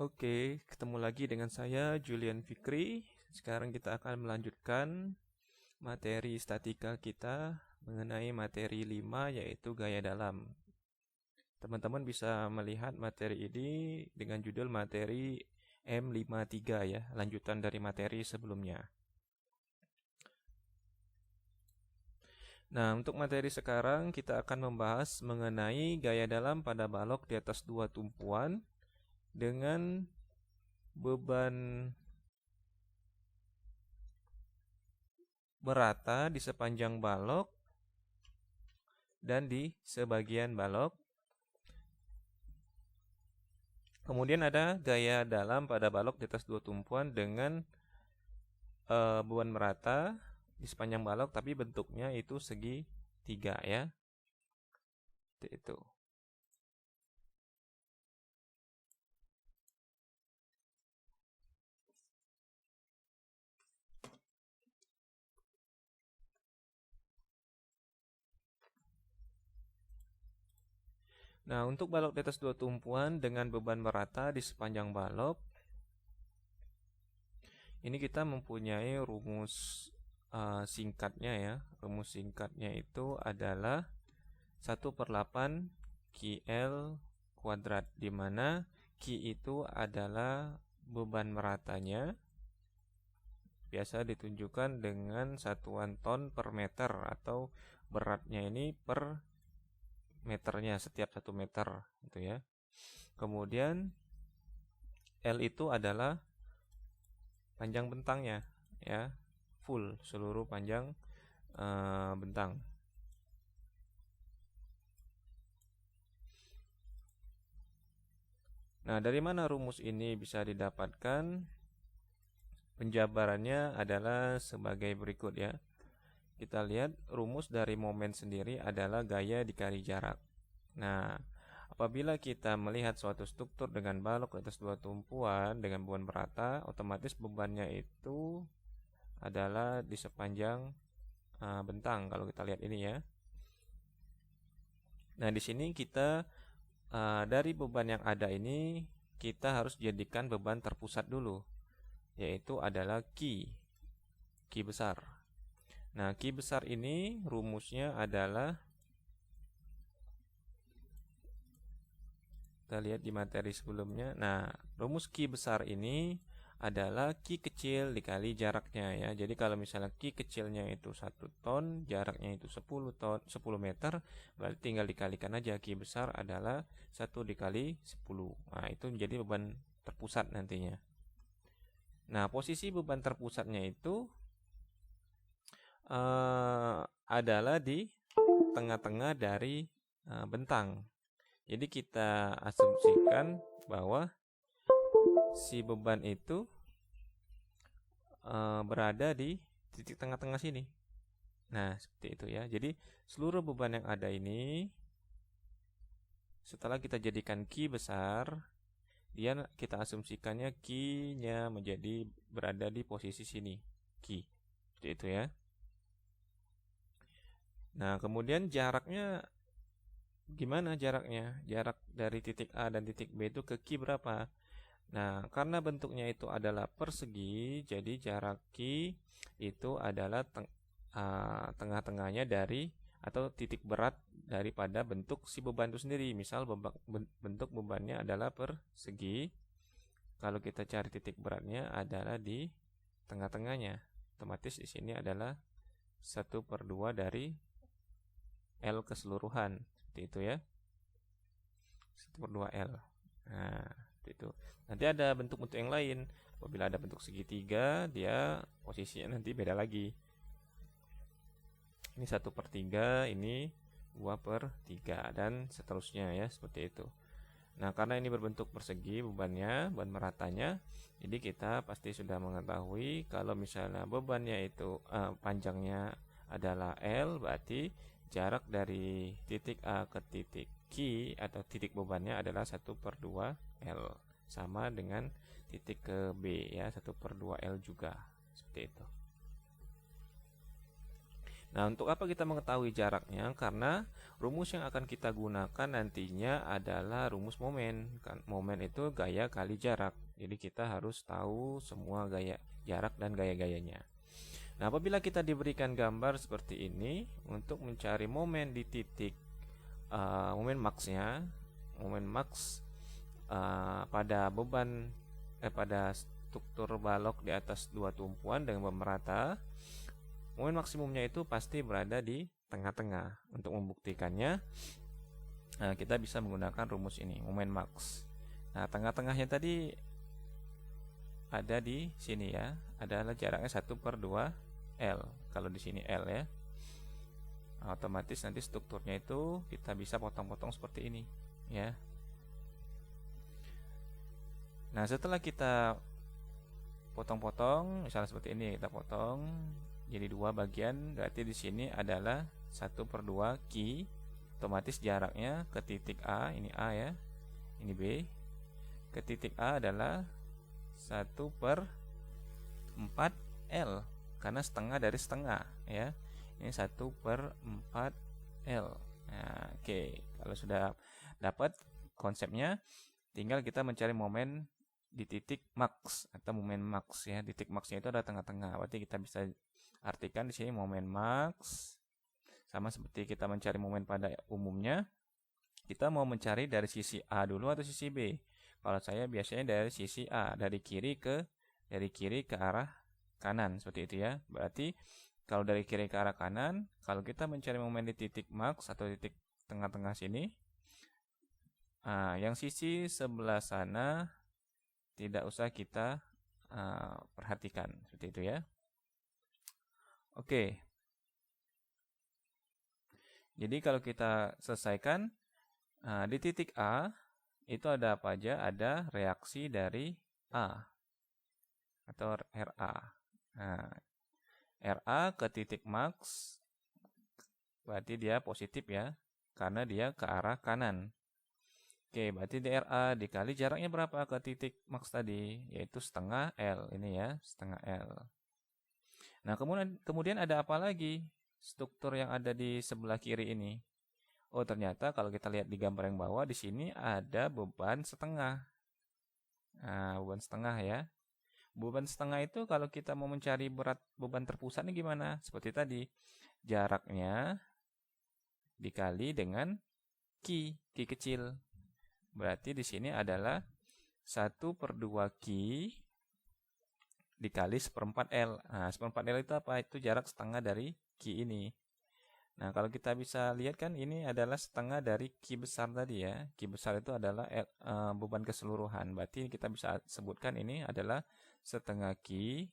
Oke, ketemu lagi dengan saya Julian Fikri. Sekarang kita akan melanjutkan materi statika kita mengenai materi 5 yaitu gaya dalam. Teman-teman bisa melihat materi ini dengan judul materi M53 ya, lanjutan dari materi sebelumnya. Nah, untuk materi sekarang kita akan membahas mengenai gaya dalam pada balok di atas dua tumpuan dengan beban merata di sepanjang balok dan di sebagian balok. Kemudian ada gaya dalam pada balok di atas dua tumpuan dengan beban merata di sepanjang balok, tapi bentuknya itu segi tiga ya. Itu. Nah, untuk balok di atas dua tumpuan dengan beban merata di sepanjang balok, ini kita mempunyai rumus singkatnya ya. Rumus singkatnya itu adalah 1/8 QL kuadrat, di mana Q itu adalah beban meratanya, biasa ditunjukkan dengan satuan ton per meter atau beratnya ini per meternya setiap 1 meter gitu ya. Kemudian L itu adalah panjang bentangnya ya, full seluruh panjang bentang. Nah, dari mana rumus ini bisa didapatkan? Penjabarannya adalah sebagai berikut ya. Kita lihat rumus dari momen sendiri adalah gaya dikali jarak. Nah, apabila kita melihat suatu struktur dengan balok di atas dua tumpuan dengan beban merata, otomatis bebannya itu adalah di sepanjang bentang kalau kita lihat ini ya. Nah, di sini kita dari beban yang ada ini kita harus jadikan beban terpusat dulu, yaitu adalah Q besar. Nah, Q besar ini rumusnya adalah, kita lihat di materi sebelumnya. Nah, rumus Q besar ini adalah Q kecil dikali jaraknya ya. Jadi kalau misalnya Q kecilnya itu 1 ton, jaraknya itu 10 meter, berarti tinggal dikalikan aja. Q besar adalah 1 dikali 10. Nah, itu menjadi beban terpusat nantinya. Nah, posisi beban terpusatnya itu adalah di tengah-tengah dari bentang. Jadi kita asumsikan bahwa si beban itu berada di titik tengah-tengah sini. Nah, seperti itu ya. Jadi seluruh beban yang ada ini setelah kita jadikan Q besar, kita asumsikannya Q-nya menjadi berada di posisi sini, Q. Seperti itu ya. Nah, kemudian jaraknya gimana jaraknya? Jarak dari titik A dan titik B itu ke Q berapa? Nah, karena bentuknya itu adalah persegi, jadi jarak Q itu adalah tengah-tengahnya dari atau titik berat daripada bentuk si beban itu sendiri. Misal bentuk bebannya adalah persegi. Kalau kita cari titik beratnya adalah di tengah-tengahnya. Otomatis di sini adalah 1/2 dari L keseluruhan. Seperti itu ya. 1/2 L. Nah, itu. Nanti ada bentuk-bentuk yang lain. Apabila ada bentuk segitiga, dia posisinya nanti beda lagi. Ini 1/3, ini 2/3 dan seterusnya ya, seperti itu. Nah, karena ini berbentuk persegi beban meratanya, jadi kita pasti sudah mengetahui kalau misalnya bebannya itu panjangnya adalah L, berarti jarak dari titik A ke titik Q atau titik bebannya adalah 1/2 L, sama dengan titik ke B ya, 1/2 L juga, seperti itu. Nah, untuk apa kita mengetahui jaraknya? Karena rumus yang akan kita gunakan nantinya adalah rumus momen. Kan momen itu gaya kali jarak. Jadi kita harus tahu semua gaya jarak dan gaya-gayanya. Nah, apabila kita diberikan gambar seperti ini untuk mencari momen di titik momen max-nya, momen max pada beban pada struktur balok di atas dua tumpuan dengan merata, momen maksimumnya itu pasti berada di tengah-tengah. Untuk membuktikannya, kita bisa menggunakan rumus ini, momen max. Nah, tengah-tengahnya tadi ada di sini ya, adalah jaraknya 1/2 L. Kalau di sini L ya, otomatis nanti strukturnya itu kita bisa potong-potong seperti ini ya. Nah, setelah kita potong-potong, misalnya seperti ini, kita potong jadi dua bagian, berarti di sini adalah 1/2 Q. Otomatis jaraknya ke titik A, ini A ya, ini B. Ke titik A adalah 1/4 L, karena setengah dari setengah ya. Ini 1/4 L. Nah, oke. Kalau sudah dapat konsepnya, tinggal kita mencari momen di titik max atau momen max ya. Titik maxnya itu ada tengah-tengah. Berarti kita bisa artikan di sini momen max sama seperti kita mencari momen pada umumnya. Kita mau mencari dari sisi A dulu atau sisi B? Kalau saya biasanya dari sisi A, dari kiri ke arah kanan seperti itu ya. Berarti kalau dari kiri ke arah kanan, kalau kita mencari momen di titik max atau titik tengah-tengah sini, yang sisi sebelah sana tidak usah kita perhatikan seperti itu ya. Oke. Jadi kalau kita selesaikan di titik A itu ada apa aja? Ada reaksi dari A atau RA. Nah, RA ke titik max berarti dia positif ya, karena dia ke arah kanan. Oke, berarti DRA dikali jaraknya berapa ke titik max tadi? Yaitu setengah L. Ini ya, setengah L. Nah, kemudian ada apa lagi? Struktur yang ada di sebelah kiri ini. Oh, ternyata kalau kita lihat di gambar yang bawah, di sini ada beban setengah. Nah, beban setengah ya. Beban setengah itu kalau kita mau mencari berat beban terpusat ini gimana? Seperti tadi, jaraknya dikali dengan Q kecil. Berarti di sini adalah 1/2 Q dikali 1/4 L. Nah, 1/4 L itu apa? Itu jarak setengah dari Q ini. Nah, kalau kita bisa lihat kan ini adalah setengah dari Q besar tadi ya. Q besar itu adalah beban keseluruhan. Berarti kita bisa sebutkan ini adalah setengah Q.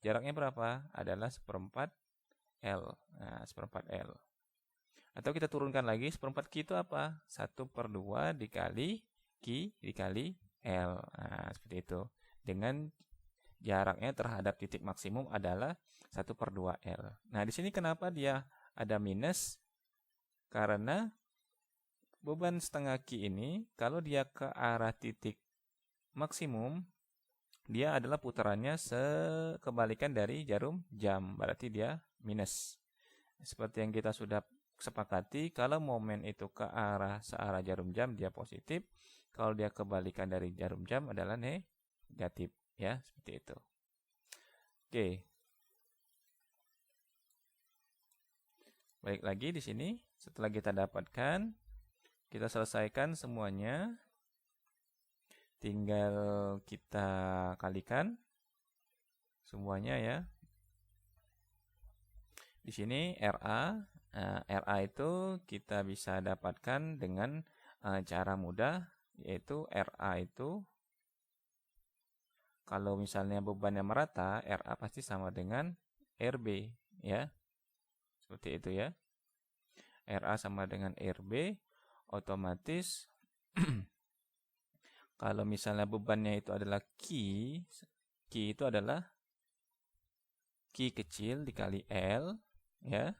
Jaraknya berapa? Adalah 1/4 L. Nah, 1/4 L. Atau kita turunkan lagi, 1/4 Q itu apa? 1/2 dikali Q dikali L. Nah, seperti itu. Dengan jaraknya terhadap titik maksimum adalah 1/2 L. Nah, di sini kenapa dia ada minus? Karena beban setengah Q ini, kalau dia ke arah titik maksimum, dia adalah putarannya sekebalikan dari jarum jam. Berarti dia minus. Seperti yang kita sudah sepakati, kalau momen itu ke arah searah jarum jam, dia positif. Kalau dia kebalikan dari jarum jam adalah negatif. Ya, seperti itu. Oke. Balik lagi di sini. Setelah kita dapatkan, kita selesaikan semuanya. Tinggal kita kalikan semuanya ya. Di sini RA. RA itu kita bisa dapatkan dengan cara mudah, yaitu RA itu kalau misalnya bebannya merata, RA pasti sama dengan RB ya. Seperti itu ya. RA sama dengan RB, otomatis kalau misalnya bebannya itu adalah Q itu adalah Q kecil dikali L ya.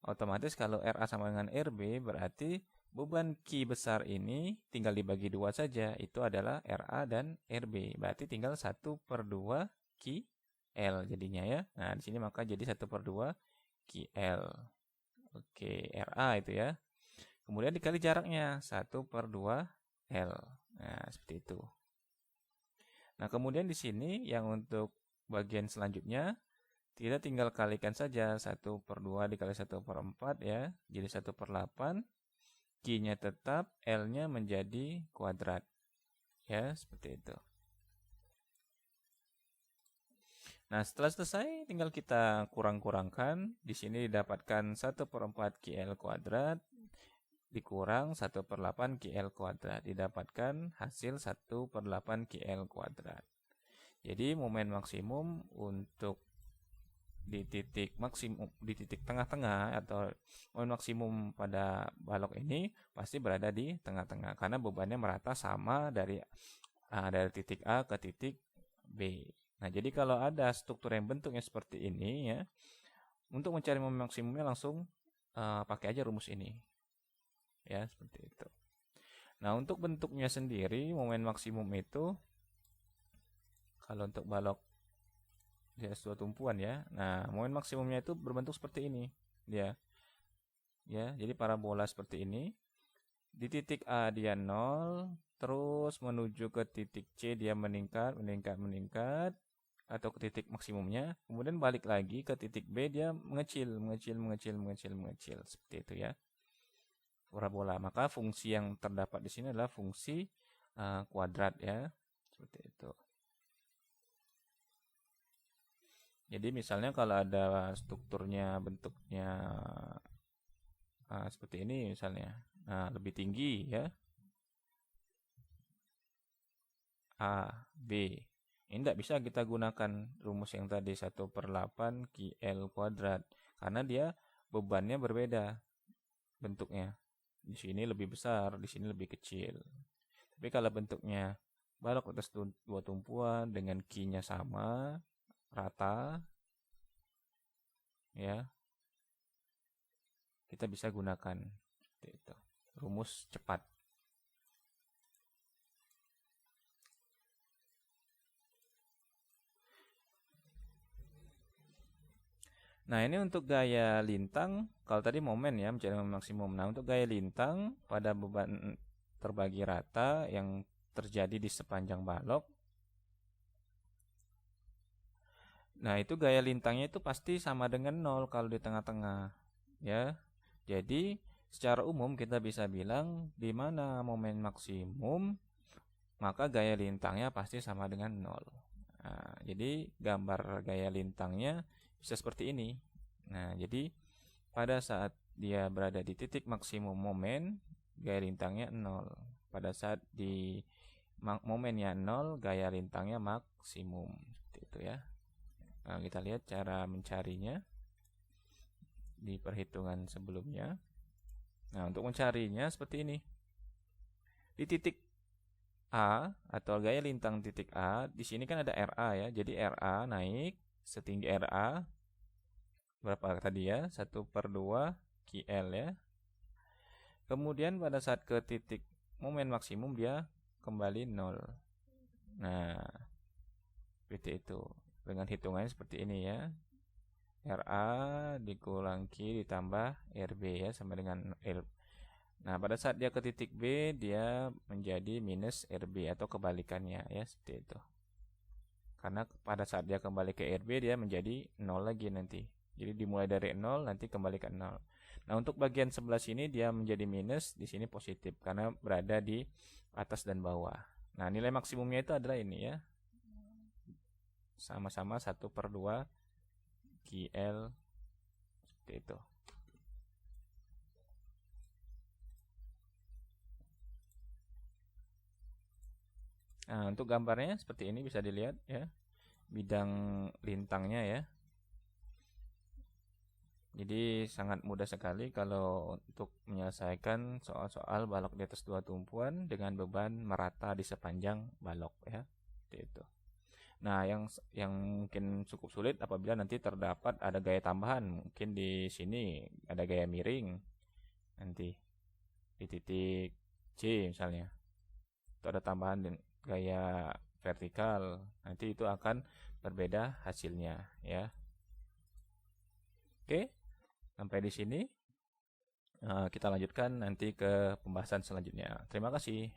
Otomatis kalau RA sama dengan RB berarti beban Q besar ini tinggal dibagi 2 saja. Itu adalah RA dan RB. Berarti tinggal 1/2 Q L jadinya ya. Nah, di sini maka jadi 1/2 QL. Oke, RA itu ya. Kemudian dikali jaraknya 1/2L. Nah, seperti itu. Nah, kemudian di sini yang untuk bagian selanjutnya kita tinggal kalikan saja 1/2 dikali 1/4 ya. Jadi 1/8. Q-nya tetap, L-nya menjadi kuadrat. Ya, seperti itu. Nah, setelah selesai tinggal kita kurang-kurangkan. Di sini didapatkan 1/4 QL kuadrat dikurang 1/8 QL kuadrat. Didapatkan hasil 1/8 QL kuadrat. Jadi momen maksimum untuk di titik maksimum di titik tengah-tengah atau momen maksimum pada balok ini pasti berada di tengah-tengah karena bebannya merata sama dari titik A ke titik B. Nah, jadi kalau ada struktur yang bentuknya seperti ini ya, untuk mencari momen maksimumnya langsung pakai aja rumus ini. Ya, seperti itu. Nah, untuk bentuknya sendiri momen maksimum itu kalau untuk balok di atas dua tumpuan ya. Nah, momen maksimumnya itu berbentuk seperti ini. Dia. Ya, jadi parabola seperti ini. Di titik A dia 0, terus menuju ke titik C dia meningkat atau ke titik maksimumnya, kemudian balik lagi ke titik B dia mengecil seperti itu ya. Parabola. Maka fungsi yang terdapat di sini adalah fungsi kuadrat ya. Seperti itu. Jadi misalnya kalau ada strukturnya bentuknya seperti ini misalnya. Nah, lebih tinggi ya. A, B. Ini tidak bisa kita gunakan rumus yang tadi 1/8 QL kuadrat. Karena dia bebannya berbeda bentuknya. Di sini lebih besar, di sini lebih kecil. Tapi kalau bentuknya balok atas dua tumpuan dengan Q-nya sama, rata, ya, kita bisa gunakan itu rumus cepat. Nah, ini untuk gaya lintang, kalau tadi momen ya, mencari momen maksimum. Nah, untuk gaya lintang pada beban terbagi rata yang terjadi di sepanjang balok. Nah, itu gaya lintangnya itu pasti sama dengan 0 kalau di tengah-tengah. Ya. Jadi, secara umum kita bisa bilang di mana momen maksimum, maka gaya lintangnya pasti sama dengan 0. Nah, jadi gambar gaya lintangnya bisa seperti ini. Nah, jadi pada saat dia berada di titik maksimum momen, gaya lintangnya 0. Pada saat di momennya 0, gaya lintangnya maksimum. Seperti itu ya. Nah, kita lihat cara mencarinya di perhitungan sebelumnya. Nah, untuk mencarinya seperti ini. Di titik A atau gaya lintang titik A, di sini kan ada RA ya. Jadi RA naik setinggi RA berapa tadi ya? 1/2 QL ya. Kemudian pada saat ke titik momen maksimum dia kembali 0. Nah, seperti itu. Dengan hitungannya seperti ini ya. RA dikurang Q ditambah RB ya sama dengan L. Nah, pada saat dia ke titik B, dia menjadi minus RB atau kebalikannya ya, seperti itu. Karena pada saat dia kembali ke RB, dia menjadi 0 lagi nanti. Jadi dimulai dari 0, nanti kembali ke 0. Nah, untuk bagian sebelah sini dia menjadi minus, di sini positif. Karena berada di atas dan bawah. Nah, nilai maksimumnya itu adalah ini ya. Sama-sama 1/2 QL, seperti itu. Nah, untuk gambarnya seperti ini bisa dilihat ya. Bidang lintangnya ya. Jadi sangat mudah sekali kalau untuk menyelesaikan soal-soal balok di atas dua tumpuan dengan beban merata di sepanjang balok ya. Seperti itu. Nah, yang mungkin cukup sulit apabila nanti terdapat ada gaya tambahan. Mungkin di sini ada gaya miring. Nanti di titik C misalnya. Itu ada tambahan gaya vertikal, nanti itu akan berbeda hasilnya ya. Oke, Sampai di sini kita lanjutkan nanti ke pembahasan selanjutnya. Terima kasih.